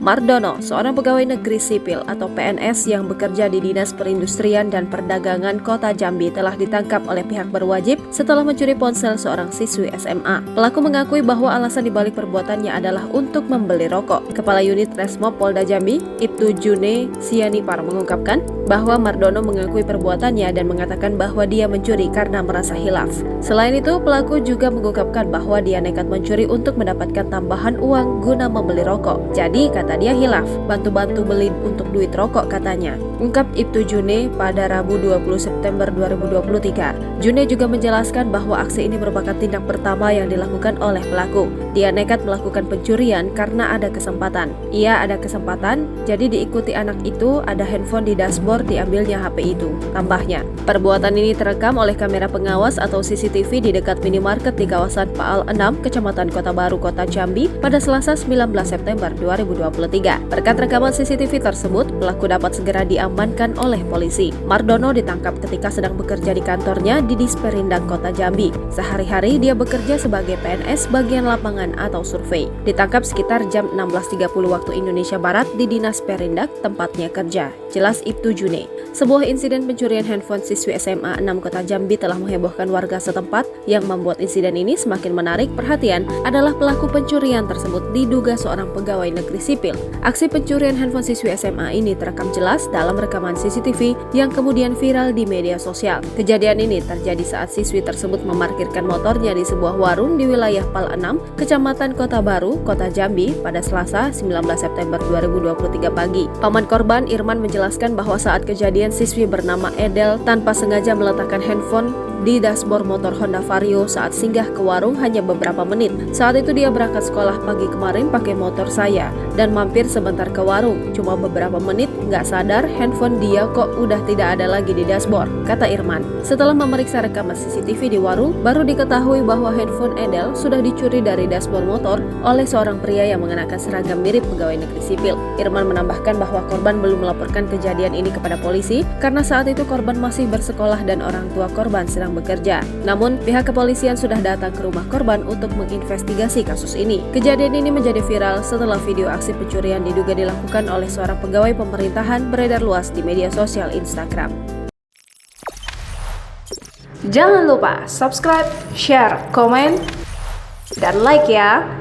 Mardono, seorang pegawai negeri sipil atau PNS yang bekerja di Dinas Perindustrian dan Perdagangan Kota Jambi telah ditangkap oleh pihak berwajib setelah mencuri ponsel seorang siswi SMA. Pelaku mengakui bahwa alasan dibalik perbuatannya adalah untuk membeli rokok. Kepala Unit Resmob Polda Jambi, Ibtu June Sianipar mengungkapkan bahwa Mardono mengakui perbuatannya dan mengatakan bahwa dia mencuri karena merasa hilaf. Selain itu, pelaku juga mengungkapkan bahwa dia nekat mencuri untuk mendapatkan tambahan uang guna membeli rokok. Jadi, kata dia hilaf, bantu-bantu beli untuk duit rokok katanya. Ungkap Ibtu June pada Rabu 20 September 2023. June juga menjelaskan bahwa aksi ini merupakan tindak pertama yang dilakukan oleh pelaku. Dia nekat melakukan pencurian karena ada kesempatan. Ia ada kesempatan, jadi diikuti anak itu, ada handphone di dashboard, diambilnya HP itu. Tambahnya, perbuatan ini terekam oleh kamera pengawas atau CCTV di dekat minimarket di kawasan Paal 6, Kecamatan Kota Baru, Kota Jambi pada Selasa 19 September 2023. Berkat rekaman CCTV tersebut, pelaku dapat segera diamankan oleh polisi. Mardono ditangkap ketika sedang bekerja di kantornya di Disperindak Kota Jambi. Sehari-hari dia bekerja sebagai PNS bagian lapangan atau survei. Ditangkap sekitar jam 16.30 waktu Indonesia Barat di Dinas Perindak tempatnya kerja. Jelas Ibtu June. Sebuah insiden pencurian handphone siswi SMA 6 Kota Jambi telah menghebohkan warga setempat. Yang membuat insiden ini semakin menarik perhatian adalah pelaku pencurian tersebut diduga seorang pegawai negeri sipil. Aksi pencurian handphone siswi SMA ini terekam jelas dalam rekaman CCTV yang kemudian viral di media sosial. Kejadian ini terjadi saat siswi tersebut memarkirkan motornya di sebuah warung di wilayah Pal 6, Kecamatan Kota Baru, Kota Jambi pada Selasa 19 September 2023 pagi. Paman korban Irman menjelaskan bahwa saat kejadian siswi bernama Edel tanpa sengaja meletakkan handphone di dashboard motor Honda Vario saat singgah ke warung hanya beberapa menit. Saat itu dia berangkat sekolah pagi kemarin pakai motor saya dan mampir sebentar ke warung. Cuma beberapa menit, nggak sadar handphone dia kok udah tidak ada lagi di dashboard, kata Irman. Setelah memeriksa rekaman CCTV di warung, baru diketahui bahwa handphone Edel sudah dicuri dari dashboard motor oleh seorang pria yang mengenakan seragam mirip pegawai negeri sipil. Irman menambahkan bahwa korban belum melaporkan kejadian ini kepada polisi karena saat itu korban masih bersekolah dan orang tua korban sedang bekerja. Namun, pihak kepolisian sudah datang ke rumah korban untuk menginvestigasi kasus ini. Kejadian ini menjadi viral setelah video aksi pencurian diduga dilakukan oleh seorang pegawai pemerintahan beredar luas di media sosial Instagram. Jangan lupa subscribe, share, komen, dan like ya!